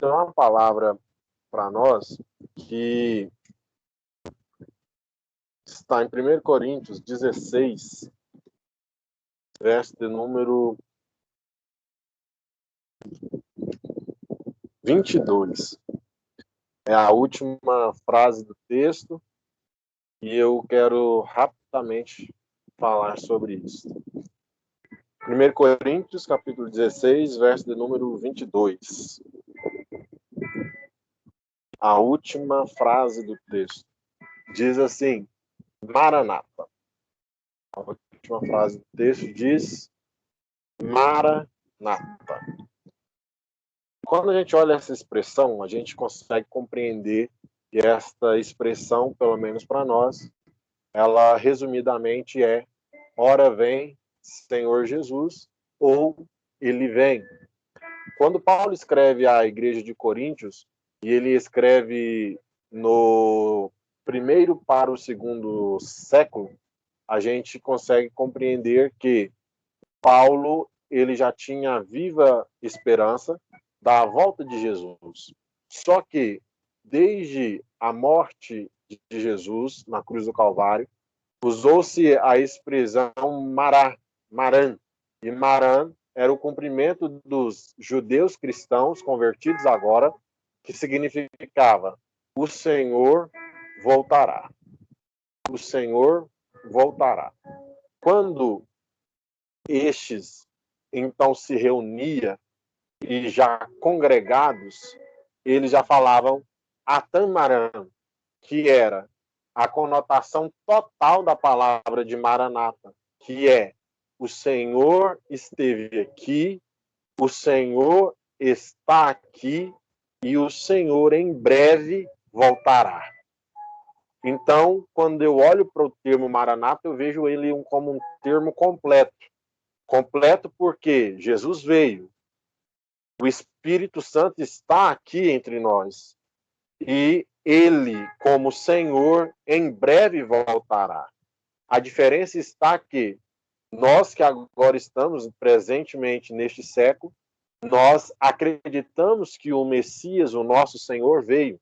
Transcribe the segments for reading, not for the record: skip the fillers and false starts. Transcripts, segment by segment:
tem uma palavra para nós que está em 1 Coríntios 16, verso de número 22. É a última frase do texto e eu quero rapidamente falar sobre isso. 1 Coríntios, capítulo 16, verso de número 22. A última frase do texto diz assim: Maranata. A última frase do texto diz: Maranata. Quando a gente olha essa expressão, a gente consegue compreender que esta expressão, pelo menos para nós, ela resumidamente é: ora vem Senhor Jesus, ou ele vem. Quando Paulo escreve à igreja de Coríntios, e ele escreve no primeiro para o segundo século, a gente consegue compreender que Paulo ele já tinha viva esperança da volta de Jesus. Só que, desde a morte de Jesus na cruz do Calvário, usou-se a expressão Maran. E Maran era o cumprimento dos judeus cristãos convertidos agora, que significava: o Senhor voltará. O Senhor voltará. Quando estes então se reunia e já congregados, eles já falavam Atamaran, que era a conotação total da palavra de Maranata, que é: o Senhor esteve aqui, o Senhor está aqui e o Senhor em breve voltará. Então, quando eu olho para o termo Maranata, eu vejo ele como um termo completo. Completo porque Jesus veio, o Espírito Santo está aqui entre nós e ele, como Senhor, em breve voltará. A diferença está que nós que agora estamos presentemente neste século, nós acreditamos que o Messias, o nosso Senhor, veio.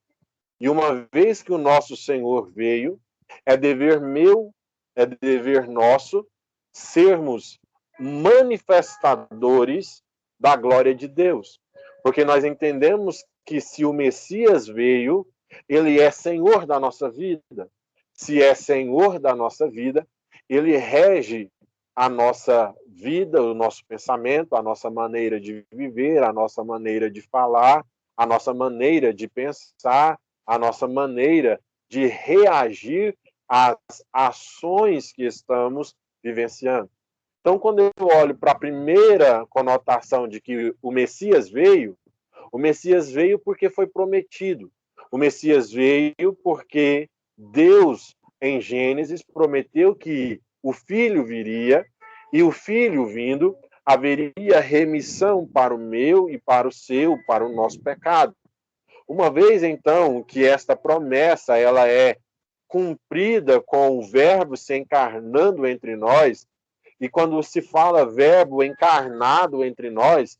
E uma vez que o nosso Senhor veio, é dever meu, é dever nosso, sermos manifestadores da glória de Deus. Porque nós entendemos que se o Messias veio, ele é Senhor da nossa vida. Se é Senhor da nossa vida, ele rege a nossa vida, o nosso pensamento, a nossa maneira de viver, a nossa maneira de falar, a nossa maneira de pensar, a nossa maneira de reagir às ações que estamos vivenciando. Então, quando eu olho para a primeira conotação de que o Messias veio porque foi prometido. O Messias veio porque Deus, em Gênesis, prometeu que o Filho viria, e o Filho vindo, haveria remissão para o meu e para o seu, para o nosso pecado. Uma vez, então, que esta promessa ela é cumprida com o Verbo se encarnando entre nós, e quando se fala Verbo encarnado entre nós,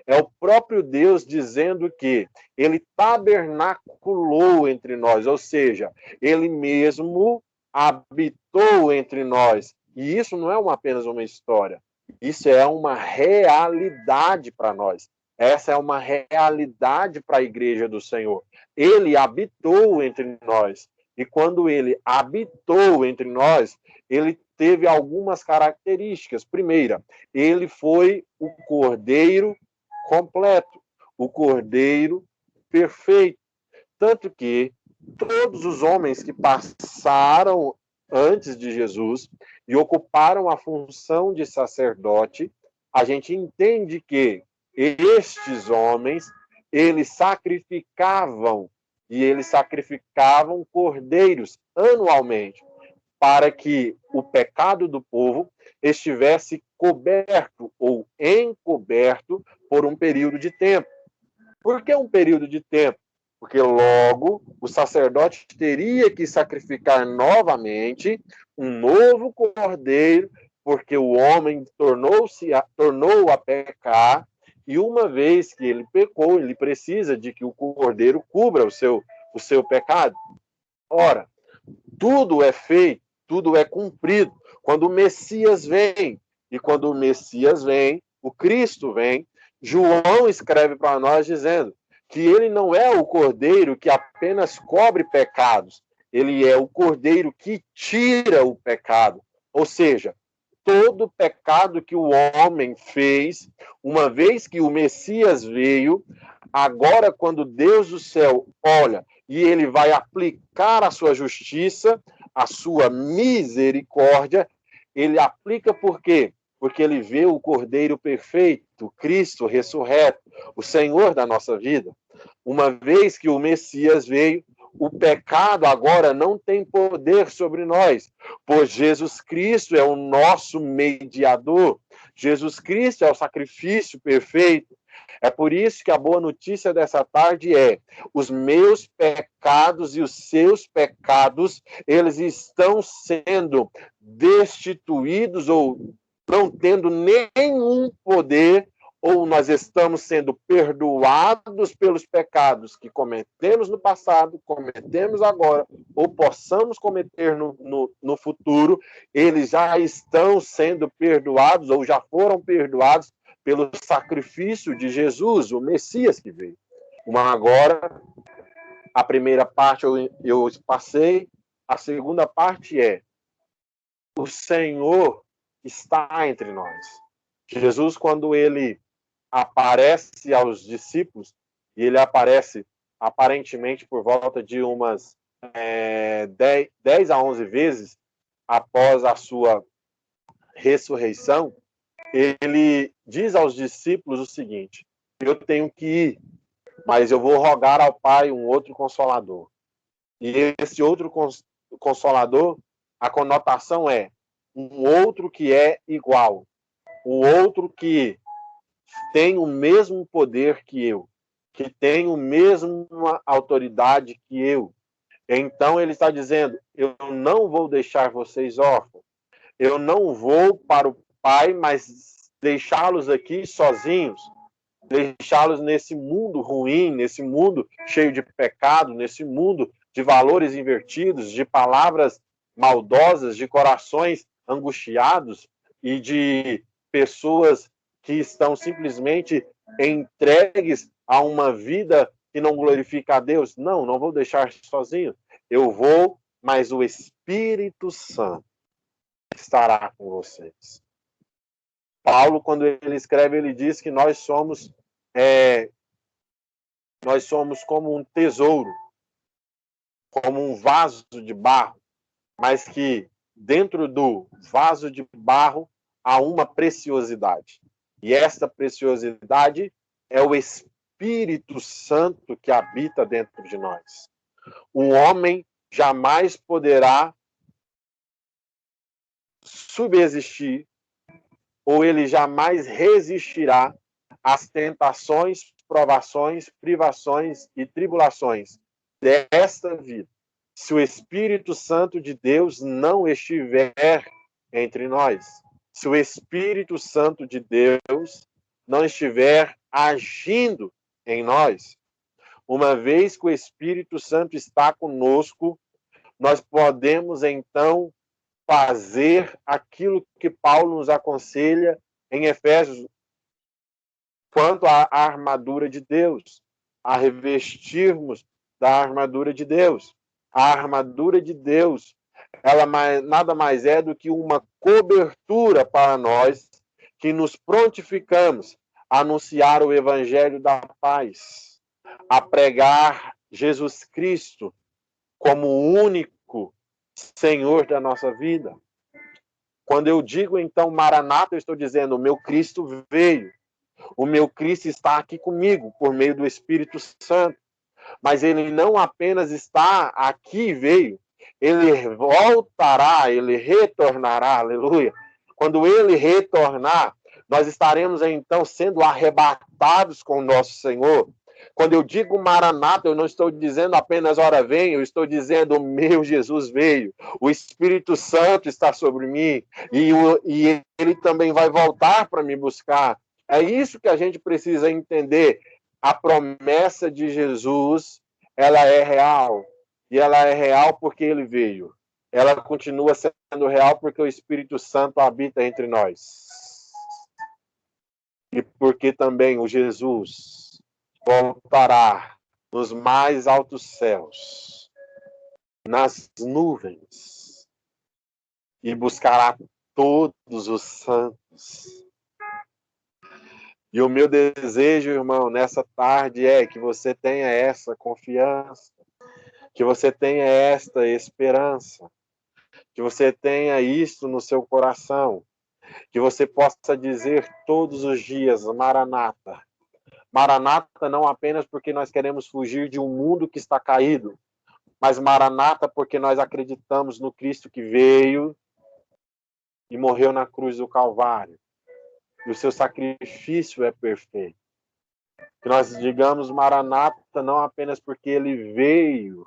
é o próprio Deus dizendo que ele tabernaculou entre nós, ou seja, ele mesmo habitou entre nós. E isso não é apenas uma história, isso é uma realidade para nós. Essa é uma realidade para a igreja do Senhor. Ele habitou entre nós. E quando ele habitou entre nós, ele teve algumas características. Primeira, ele foi o Cordeiro completo, o Cordeiro perfeito. Tanto que todos os homens que passaram antes de Jesus e ocuparam a função de sacerdote, a gente entende que estes homens, eles sacrificavam cordeiros anualmente, para que o pecado do povo estivesse coberto ou encoberto por um período de tempo. Por que um período de tempo? Porque logo o sacerdote teria que sacrificar novamente um novo cordeiro, porque o homem tornou a pecar, E uma vez que ele pecou, ele precisa de que o cordeiro cubra o seu pecado. Ora, tudo é feito, tudo é cumprido quando o Messias vem. E quando o Messias vem, o Cristo vem, João escreve para nós dizendo que ele não é o cordeiro que apenas cobre pecados, ele é o cordeiro que tira o pecado. Ou seja, todo pecado que o homem fez, uma vez que o Messias veio, agora quando Deus do céu olha e ele vai aplicar a sua justiça, a sua misericórdia, ele aplica por quê? Porque ele vê o Cordeiro perfeito, Cristo ressurreto, o Senhor da nossa vida. Uma vez que o Messias veio, o pecado agora não tem poder sobre nós, pois Jesus Cristo é o nosso mediador. Jesus Cristo é o sacrifício perfeito. É por isso que a boa notícia dessa tarde é: os meus pecados e os seus pecados, eles estão sendo destituídos ou não tendo nenhum poder, ou nós estamos sendo perdoados pelos pecados que cometemos no passado, cometemos agora, ou possamos cometer no futuro, eles já estão sendo perdoados, ou já foram perdoados pelo sacrifício de Jesus, o Messias que veio. Agora, a primeira parte eu passei, a segunda parte é: o Senhor está entre nós. Jesus, quando ele aparece aos discípulos, e ele aparece aparentemente por volta de umas 10 a 11 vezes após a sua ressurreição, ele diz aos discípulos o seguinte: eu tenho que ir, mas eu vou rogar ao Pai um outro Consolador. E esse outro Consolador, a conotação é um outro que é igual, o outro que tem o mesmo poder que eu, que tem a mesma autoridade que eu. Então ele está dizendo: eu não vou deixar vocês órfãos, eu não vou para o Pai, mas deixá-los aqui sozinhos, deixá-los nesse mundo ruim, nesse mundo cheio de pecado, nesse mundo de valores invertidos, de palavras maldosas, de corações angustiados e de pessoas que estão simplesmente entregues a uma vida que não glorifica a Deus. Não, não vou deixar sozinho. Eu vou, mas o Espírito Santo estará com vocês. Paulo, quando ele escreve, ele diz que nós somos como um tesouro, como um vaso de barro, mas que dentro do vaso de barro há uma preciosidade. E esta preciosidade é o Espírito Santo que habita dentro de nós. O homem jamais poderá subsistir, ou ele jamais resistirá às tentações, provações, privações e tribulações desta vida, se o Espírito Santo de Deus não estiver entre nós. Se o Espírito Santo de Deus não estiver agindo em nós. Uma vez que o Espírito Santo está conosco, nós podemos então fazer aquilo que Paulo nos aconselha em Efésios quanto à armadura de Deus, a revestirmos da armadura de Deus. A armadura de Deus, ela nada mais é do que uma cobertura para nós que nos prontificamos a anunciar o evangelho da paz, a pregar Jesus Cristo como o único Senhor da nossa vida. Quando eu digo, então, Maranata, eu estou dizendo: o meu Cristo veio. O meu Cristo está aqui comigo por meio do Espírito Santo. Mas ele não apenas está aqui e veio, ele voltará, ele retornará, aleluia. Quando ele retornar, nós estaremos então sendo arrebatados com o nosso Senhor. Quando eu digo Maranata, eu não estou dizendo apenas ora vem, eu estou dizendo o meu Jesus veio, o Espírito Santo está sobre mim, e ele também vai voltar para me buscar. É isso que a gente precisa entender. A promessa de Jesus, ela é real. E ela é real porque ele veio. Ela continua sendo real porque o Espírito Santo habita entre nós. E porque também o Jesus voltará nos mais altos céus, nas nuvens, e buscará todos os santos. E o meu desejo, irmão, nessa tarde é que você tenha essa confiança, que você tenha esta esperança, que você tenha isso no seu coração, que você possa dizer todos os dias, Maranata. Maranata não apenas porque nós queremos fugir de um mundo que está caído, mas Maranata porque nós acreditamos no Cristo que veio e morreu na cruz do Calvário. E o seu sacrifício é perfeito. Que nós digamos Maranata não apenas porque ele veio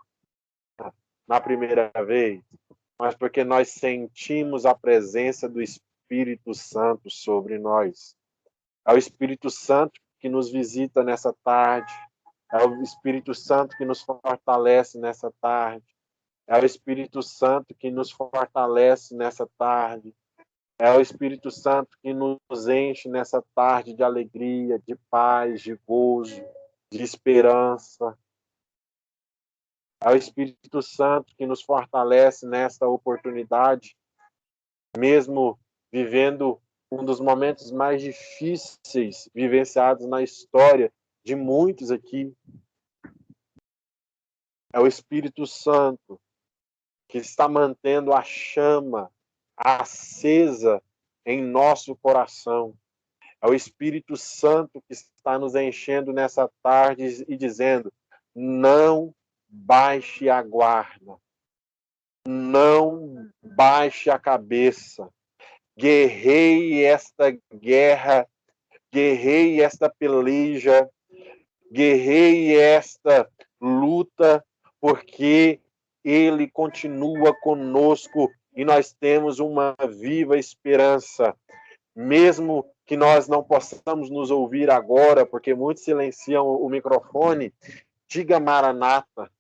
na primeira vez, mas porque nós sentimos a presença do Espírito Santo sobre nós. É o Espírito Santo que nos visita nessa tarde. É o Espírito Santo que nos fortalece nessa tarde. É o Espírito Santo que nos fortalece nessa tarde. É o Espírito Santo que nos enche nessa tarde de alegria, de paz, de gozo, de esperança. É o Espírito Santo que nos fortalece nesta oportunidade, mesmo vivendo um dos momentos mais difíceis vivenciados na história de muitos aqui. É o Espírito Santo que está mantendo a chama acesa em nosso coração. É o Espírito Santo que está nos enchendo nessa tarde e dizendo: não baixe a guarda, não baixe a cabeça, guerreie esta guerra, guerreie esta peleja, guerreie esta luta, porque ele continua conosco e nós temos uma viva esperança. Mesmo que nós não possamos nos ouvir agora, porque muitos silenciam o microfone, diga Maranata,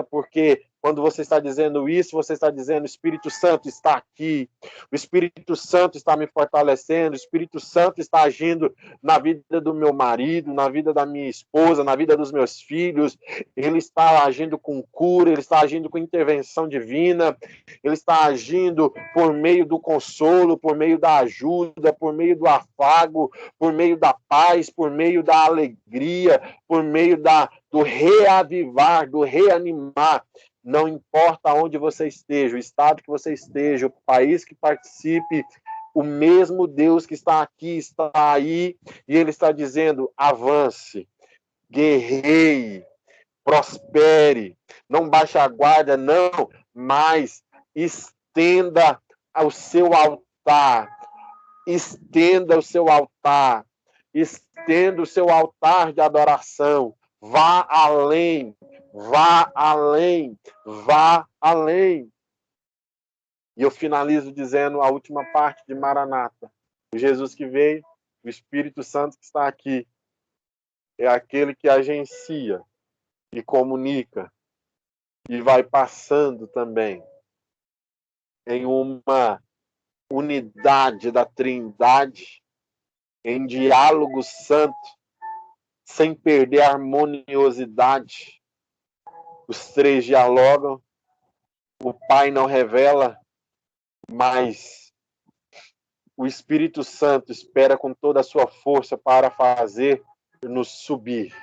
porque quando você está dizendo isso, você está dizendo: o Espírito Santo está aqui, o Espírito Santo está me fortalecendo, o Espírito Santo está agindo na vida do meu marido, na vida da minha esposa, na vida dos meus filhos, ele está agindo com cura, ele está agindo com intervenção divina, ele está agindo por meio do consolo, por meio da ajuda, por meio do afago, por meio da paz, por meio da alegria, por meio do reavivar, do reanimar. Não importa onde você esteja, o estado que você esteja, o país que participe, o mesmo Deus que está aqui está aí, e ele está dizendo: avance, guerreie, prospere, não baixe a guarda, não, mas estenda o seu altar, estenda o seu altar, estenda o seu altar de adoração, vá além, vá além, vá além. E eu finalizo dizendo a última parte de Maranata. O Jesus que veio, o Espírito Santo que está aqui, é aquele que agencia e comunica e vai passando também em uma unidade da Trindade, em diálogo santo, sem perder a harmoniosidade. Os três dialogam, o Pai não revela, mas o Espírito Santo espera com toda a sua força para fazer-nos subir.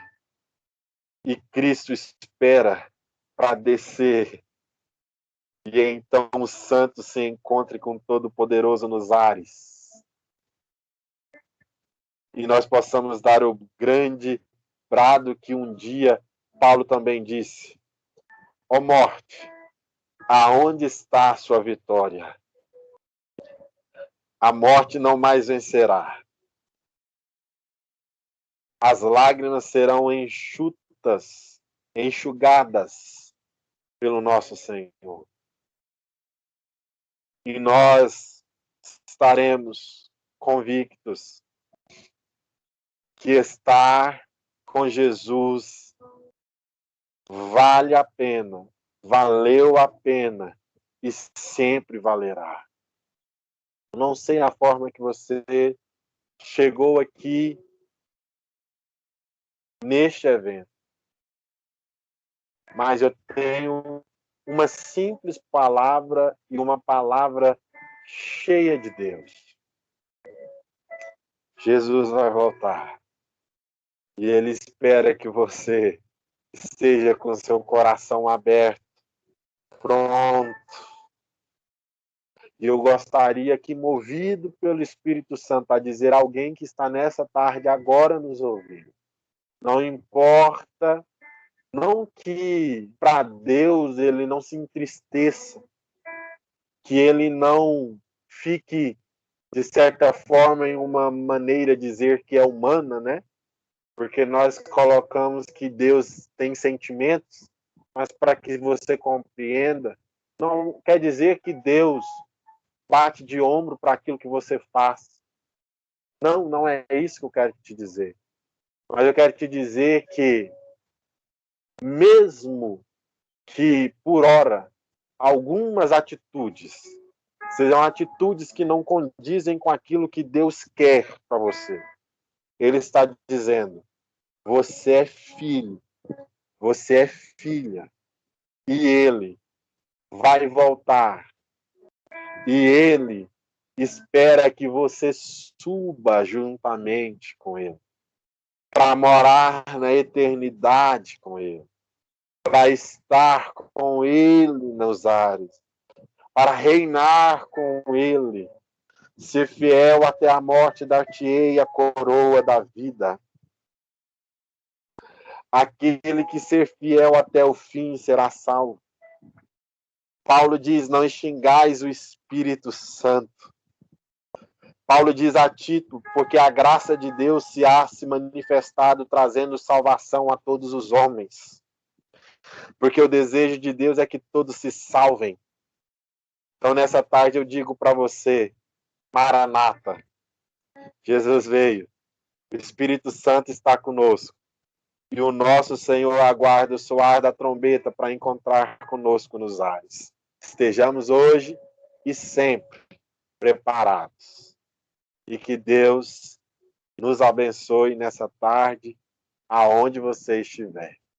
E Cristo espera para descer. E então o Santo se encontre com Todo-Poderoso nos ares. E nós possamos dar o grande brado que um dia Paulo também disse: ó morte, aonde está a sua vitória? A morte não mais vencerá. As lágrimas serão enxugadas pelo nosso Senhor. E nós estaremos convictos que estar com Jesus vale a pena, valeu a pena e sempre valerá. Eu não sei a forma que você chegou aqui neste evento, mas eu tenho uma simples palavra e uma palavra cheia de Deus. Jesus vai voltar e Ele espera que você esteja com seu coração aberto, pronto. E eu gostaria que, movido pelo Espírito Santo, a dizer a alguém que está nessa tarde agora nos ouvindo, não importa, não que para Deus Ele não se entristeça, que Ele não fique, de certa forma, em uma maneira de dizer que é humana, né? Porque nós colocamos que Deus tem sentimentos, mas para que você compreenda, não quer dizer que Deus bate de ombro para aquilo que você faz. Não, não é isso que eu quero te dizer. Mas eu quero te dizer que, mesmo que, por hora, algumas atitudes sejam atitudes que não condizem com aquilo que Deus quer para você, Ele está dizendo, você é filho, você é filha, e Ele vai voltar, e Ele espera que você suba juntamente com Ele, para morar na eternidade com Ele, para estar com Ele nos ares, para reinar com Ele, ser fiel até a morte, dar-te-ei a coroa da vida. Aquele que ser fiel até o fim será salvo. Paulo diz, não extingais o Espírito Santo. Paulo diz a Tito, porque a graça de Deus se manifestado, trazendo salvação a todos os homens. Porque o desejo de Deus é que todos se salvem. Então, nessa tarde, eu digo para você, Maranata, Jesus veio, o Espírito Santo está conosco, e o nosso Senhor aguarda o soar da trombeta para encontrar conosco nos ares. Estejamos hoje e sempre preparados. E que Deus nos abençoe nessa tarde, aonde você estiver.